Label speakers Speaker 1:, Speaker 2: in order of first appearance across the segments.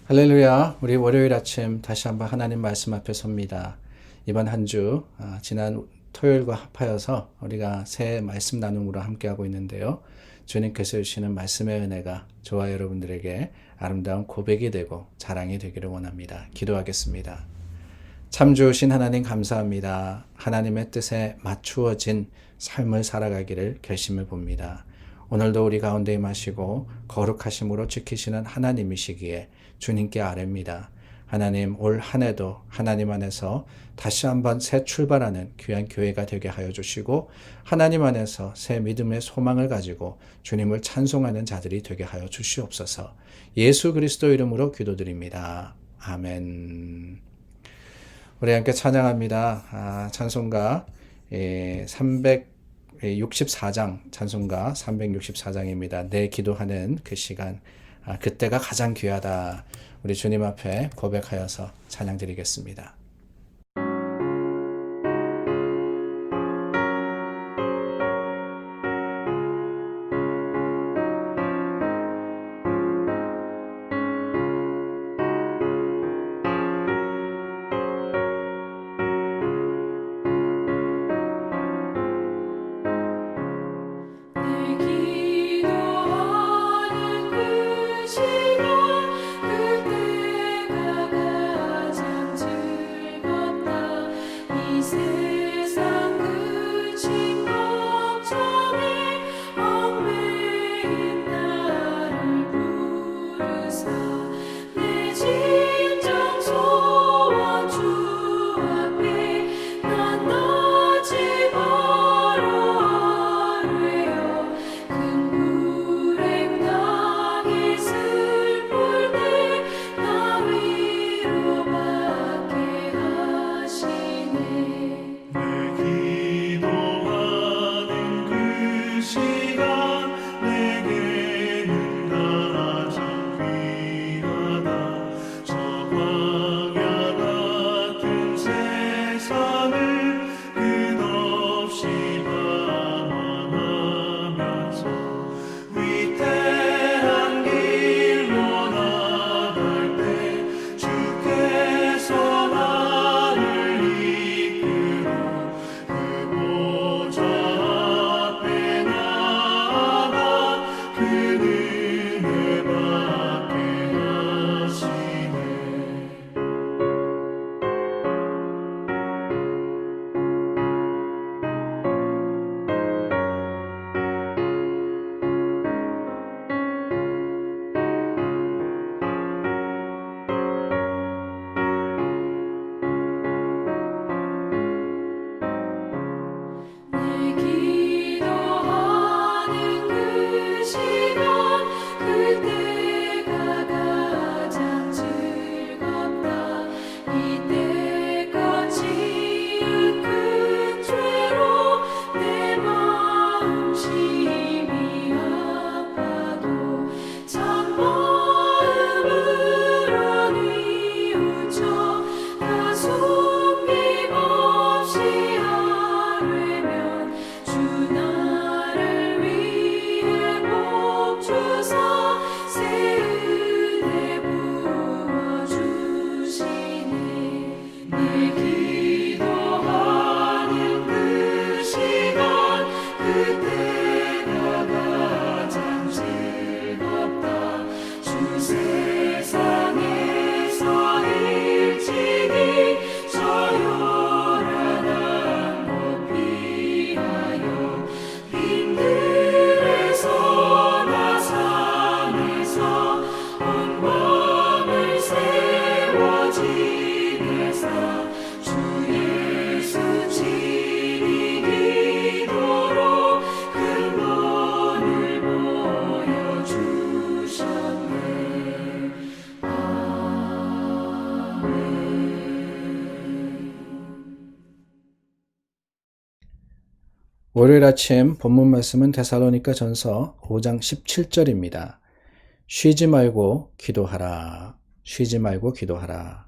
Speaker 1: 할렐루야. 우리 월요일 아침 다시 한번 하나님 말씀 앞에 섭니다. 이번 한 주 지난 토요일과 합하여서 우리가 새 말씀 나눔으로 함께하고 있는데요. 주님께서 주시는 말씀의 은혜가 저와 여러분들에게 아름다운 고백이 되고 자랑이 되기를 원합니다. 기도하겠습니다. 참 좋으신 하나님 감사합니다. 하나님의 뜻에 맞추어진 삶을 살아가기를 결심해 봅니다. 오늘도 우리 가운데 임하시고 거룩하심으로 지키시는 하나님이시기에 주님께 아뢰입니다. 하나님, 올 한 해도 하나님 안에서 다시 한번 새 출발하는 귀한 교회가 되게 하여 주시고 하나님 안에서 새 믿음의 소망을 가지고 주님을 찬송하는 자들이 되게 하여 주시옵소서. 예수 그리스도 이름으로 기도드립니다. 아멘. 우리 함께 찬양합니다. 찬송가 364장, 찬송가 364장입니다. 내 기도하는 그 시간, 그때가 가장 귀하다. 우리 주님 앞에 고백하여서 찬양 드리겠습니다. 월요일 아침 본문 말씀은 데살로니가 전서 5장 17절입니다. 쉬지 말고 기도하라. 쉬지 말고 기도하라.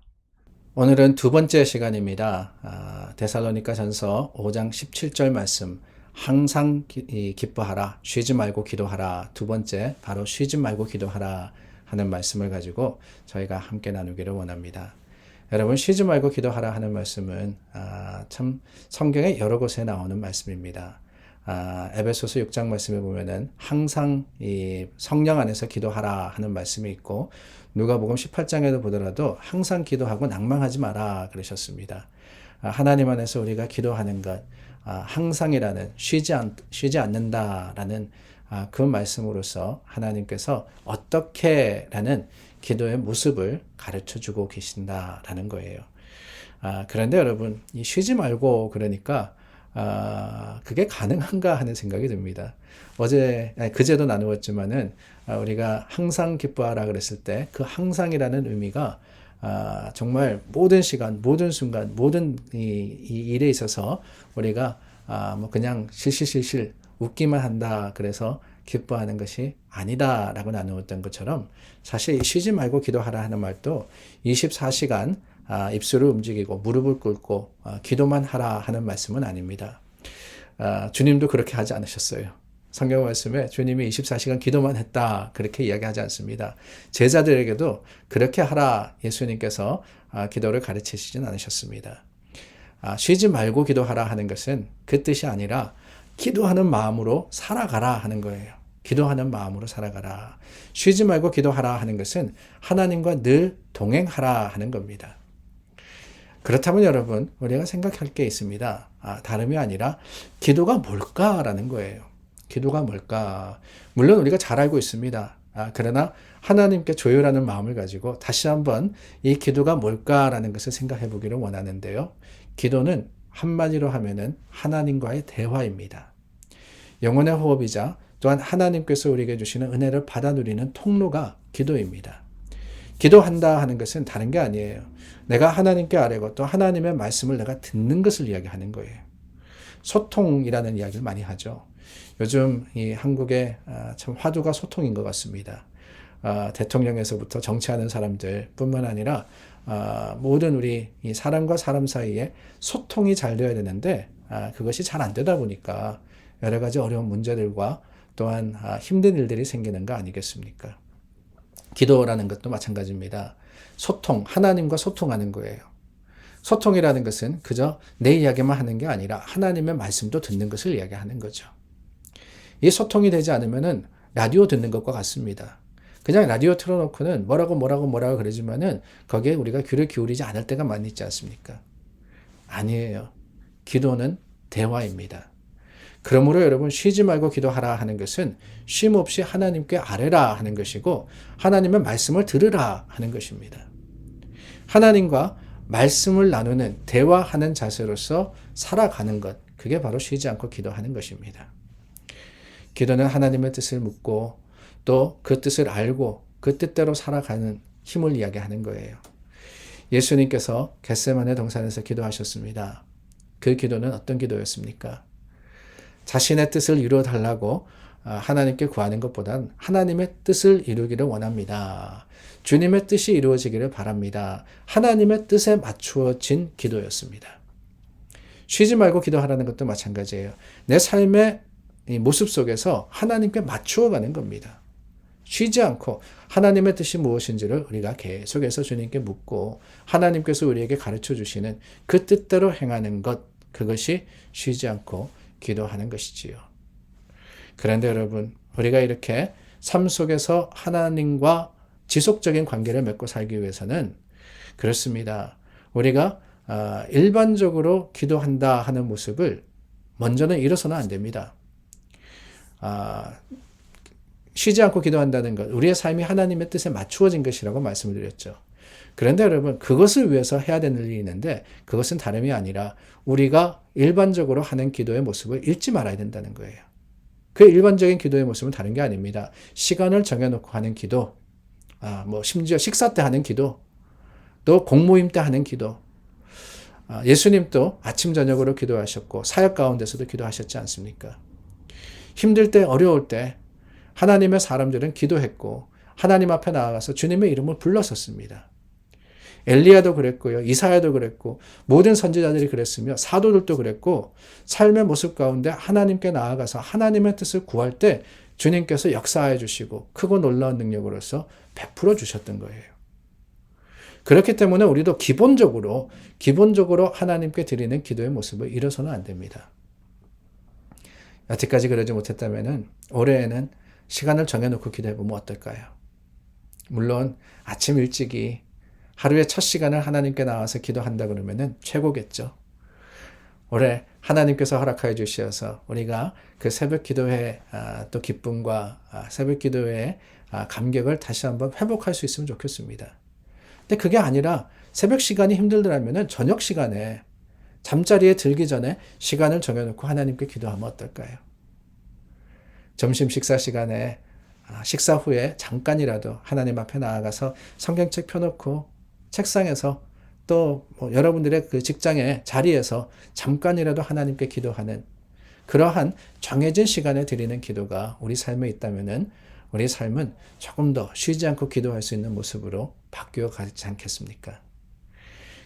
Speaker 1: 오늘은 두 번째 시간입니다. 데살로니가 전서 5장 17절 말씀, 항상 기뻐하라, 쉬지 말고 기도하라. 두 번째, 바로 쉬지 말고 기도하라 하는 말씀을 가지고 저희가 함께 나누기를 원합니다. 여러분, 쉬지 말고 기도하라 하는 말씀은 참 성경에 여러 곳에 나오는 말씀입니다. 에베소서 6장 말씀에 보면은 항상 이 성령 안에서 기도하라 하는 말씀이 있고, 누가복음 18장에도 보더라도 항상 기도하고 낭망하지 마라 그러셨습니다. 하나님 안에서 우리가 기도하는 것, 항상이라는 쉬지 않는다라는 그 말씀으로서 하나님께서 어떻게라는 기도의 모습을 가르쳐 주고 계신다라는 거예요. 그런데 여러분, 이 쉬지 말고 그러니까 그게 가능한가 하는 생각이 듭니다. 그제도 나누었지만은 우리가 항상 기뻐하라 그랬을 때 그 항상이라는 의미가 정말 모든 시간, 모든 순간, 모든 이 일에 있어서 우리가 뭐 그냥 실실실실 웃기만 한다 그래서 기뻐하는 것이 아니다라고 나누었던 것처럼, 사실 쉬지 말고 기도하라 하는 말도 24시간 입술을 움직이고 무릎을 꿇고 기도만 하라 하는 말씀은 아닙니다. 주님도 그렇게 하지 않으셨어요. 성경 말씀에 주님이 24시간 기도만 했다 그렇게 이야기하지 않습니다. 제자들에게도 그렇게 하라 예수님께서 기도를 가르치시진 않으셨습니다. 쉬지 말고 기도하라 하는 것은 그 뜻이 아니라 기도하는 마음으로 살아가라 하는 거예요. 기도하는 마음으로 살아가라. 쉬지 말고 기도하라 하는 것은 하나님과 늘 동행하라 하는 겁니다. 그렇다면 여러분, 우리가 생각할 게 있습니다. 다름이 아니라 기도가 뭘까라는 거예요. 기도가 뭘까? 물론 우리가 잘 알고 있습니다. 그러나 하나님께 조율하는 마음을 가지고 다시 한번 이 기도가 뭘까라는 것을 생각해 보기를 원하는데요. 기도는 한마디로 하면은 하나님과의 대화입니다. 영혼의 호흡이자 또한 하나님께서 우리에게 주시는 은혜를 받아 누리는 통로가 기도입니다. 기도한다 하는 것은 다른 게 아니에요. 내가 하나님께 아뢰고 또 하나님의 말씀을 내가 듣는 것을 이야기하는 거예요. 소통이라는 이야기를 많이 하죠. 요즘 이 한국의 참 화두가 소통인 것 같습니다. 대통령에서부터 정치하는 사람들 뿐만 아니라 모든 우리 이 사람과 사람 사이에 소통이 잘 되어야 되는데 그것이 잘 안 되다 보니까 여러 가지 어려운 문제들과 또한 힘든 일들이 생기는 거 아니겠습니까? 기도라는 것도 마찬가지입니다. 소통, 하나님과 소통하는 거예요. 소통이라는 것은 그저 내 이야기만 하는 게 아니라 하나님의 말씀도 듣는 것을 이야기하는 거죠. 이 소통이 되지 않으면은 라디오 듣는 것과 같습니다. 그냥 라디오 틀어놓고는 뭐라고 그러지만은 거기에 우리가 귀를 기울이지 않을 때가 많이 있지 않습니까? 아니에요. 기도는 대화입니다. 그러므로 여러분, 쉬지 말고 기도하라 하는 것은 쉼 없이 하나님께 아뢰라 하는 것이고, 하나님의 말씀을 들으라 하는 것입니다. 하나님과 말씀을 나누는, 대화하는 자세로서 살아가는 것, 그게 바로 쉬지 않고 기도하는 것입니다. 기도는 하나님의 뜻을 묻고 또 그 뜻을 알고 그 뜻대로 살아가는 힘을 이야기하는 거예요. 예수님께서 겟세마네 동산에서 기도하셨습니다. 그 기도는 어떤 기도였습니까? 자신의 뜻을 이루어 달라고 하나님께 구하는 것보단 하나님의 뜻을 이루기를 원합니다. 주님의 뜻이 이루어지기를 바랍니다. 하나님의 뜻에 맞추어진 기도였습니다. 쉬지 말고 기도하라는 것도 마찬가지예요. 내 삶의 이 모습 속에서 하나님께 맞추어가는 겁니다. 쉬지 않고 하나님의 뜻이 무엇인지를 우리가 계속해서 주님께 묻고 하나님께서 우리에게 가르쳐 주시는 그 뜻대로 행하는 것, 그것이 쉬지 않고 기도하는 것이지요. 그런데 여러분, 우리가 이렇게 삶 속에서 하나님과 지속적인 관계를 맺고 살기 위해서는 그렇습니다. 우리가 일반적으로 기도한다 하는 모습을 먼저는 잃어서는 안 됩니다. 쉬지 않고 기도한다는 것, 우리의 삶이 하나님의 뜻에 맞추어진 것이라고 말씀을 드렸죠. 그런데 여러분, 그것을 위해서 해야 되는 일이 있는데 그것은 다름이 아니라 우리가 일반적으로 하는 기도의 모습을 잃지 말아야 된다는 거예요. 그 일반적인 기도의 모습은 다른 게 아닙니다. 시간을 정해놓고 하는 기도, 심지어 식사 때 하는 기도, 또 공모임 때 하는 기도. 예수님도 아침 저녁으로 기도하셨고 사역 가운데서도 기도하셨지 않습니까? 힘들 때, 어려울 때 하나님의 사람들은 기도했고 하나님 앞에 나아가서 주님의 이름을 불렀었습니다. 엘리야도 그랬고요. 이사야도 그랬고 모든 선지자들이 그랬으며 사도들도 그랬고 삶의 모습 가운데 하나님께 나아가서 하나님의 뜻을 구할 때 주님께서 역사해 주시고 크고 놀라운 능력으로서 베풀어 주셨던 거예요. 그렇기 때문에 우리도 기본적으로 하나님께 드리는 기도의 모습을 잃어서는 안 됩니다. 여태까지 그러지 못했다면 올해에는 시간을 정해놓고 기도해보면 어떨까요? 물론 아침 일찍이 하루의 첫 시간을 하나님께 나와서 기도한다 그러면 최고겠죠. 올해 하나님께서 허락하여 주셔서 우리가 그 새벽 기도회 또 기쁨과 새벽 기도회의 감격을 다시 한번 회복할 수 있으면 좋겠습니다. 근데 그게 아니라 새벽 시간이 힘들더라면 저녁 시간에 잠자리에 들기 전에 시간을 정해놓고 하나님께 기도하면 어떨까요? 점심 식사 시간에 식사 후에 잠깐이라도 하나님 앞에 나아가서 성경책 펴놓고 책상에서 또 여러분들의 그 직장의 자리에서 잠깐이라도 하나님께 기도하는 그러한 정해진 시간에 드리는 기도가 우리 삶에 있다면은 우리 삶은 조금 더 쉬지 않고 기도할 수 있는 모습으로 바뀌어 가지 않겠습니까?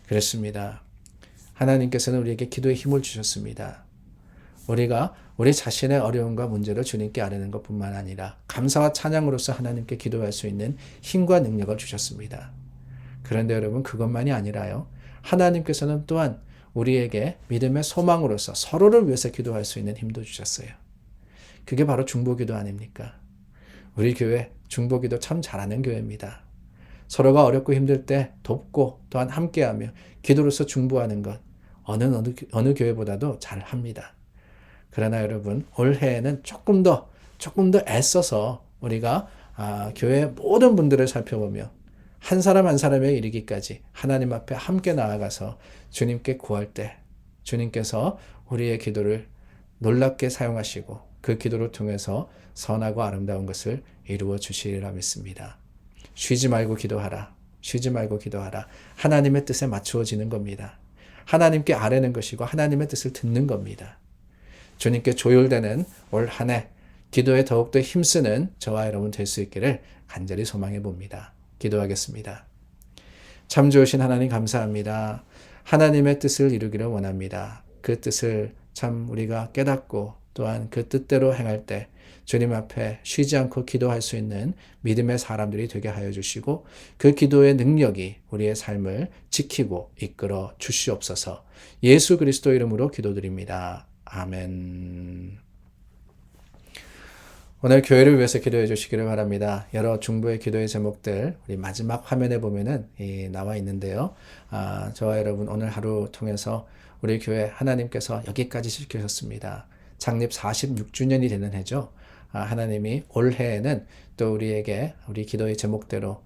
Speaker 1: 그렇습니다. 하나님께서는 우리에게 기도의 힘을 주셨습니다. 우리가 우리 자신의 어려움과 문제를 주님께 아뢰는 것뿐만 아니라 감사와 찬양으로서 하나님께 기도할 수 있는 힘과 능력을 주셨습니다. 그런데 여러분 그것만이 아니라요. 하나님께서는 또한 우리에게 믿음의 소망으로서 서로를 위해서 기도할 수 있는 힘도 주셨어요. 그게 바로 중보기도 아닙니까? 우리 교회 중보기도 참 잘하는 교회입니다. 서로가 어렵고 힘들 때 돕고 또한 함께하며 기도로서 중보하는 것 어느 교회보다도 잘합니다. 그러나 여러분 올해에는 조금 더 애써서 우리가 교회 모든 분들을 살펴보며 한 사람 한 사람에 이르기까지 하나님 앞에 함께 나아가서 주님께 구할 때 주님께서 우리의 기도를 놀랍게 사용하시고 그 기도를 통해서 선하고 아름다운 것을 이루어 주시리라 믿습니다. 쉬지 말고 기도하라. 쉬지 말고 기도하라. 하나님의 뜻에 맞추어지는 겁니다. 하나님께 아뢰는 것이고 하나님의 뜻을 듣는 겁니다. 주님께 조율되는 올 한 해 기도에 더욱더 힘쓰는 저와 여러분 될 수 있기를 간절히 소망해 봅니다. 기도하겠습니다. 참 좋으신 하나님 감사합니다. 하나님의 뜻을 이루기를 원합니다. 그 뜻을 참 우리가 깨닫고 또한 그 뜻대로 행할 때 주님 앞에 쉬지 않고 기도할 수 있는 믿음의 사람들이 되게 하여 주시고 그 기도의 능력이 우리의 삶을 지키고 이끌어 주시옵소서. 예수 그리스도 이름으로 기도드립니다. 아멘. 오늘 교회를 위해서 기도해 주시기를 바랍니다. 여러 중보의 기도의 제목들 우리 마지막 화면에 보면은 나와 있는데요. 저와 여러분 오늘 하루 통해서 우리 교회 하나님께서 여기까지 지키셨습니다. 창립 46주년이 되는 해죠. 하나님이 올해에는 또 우리에게 우리 기도의 제목대로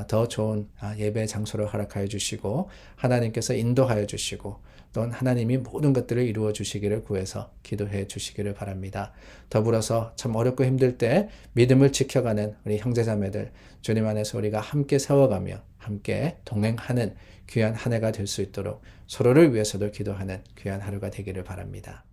Speaker 1: 더 좋은 예배 장소를 허락하여 주시고 하나님께서 인도하여 주시고 또한 하나님이 모든 것들을 이루어 주시기를 구해서 기도해 주시기를 바랍니다. 더불어서 참 어렵고 힘들 때 믿음을 지켜가는 우리 형제자매들 주님 안에서 우리가 함께 세워가며 함께 동행하는 귀한 한 해가 될 수 있도록 서로를 위해서도 기도하는 귀한 하루가 되기를 바랍니다.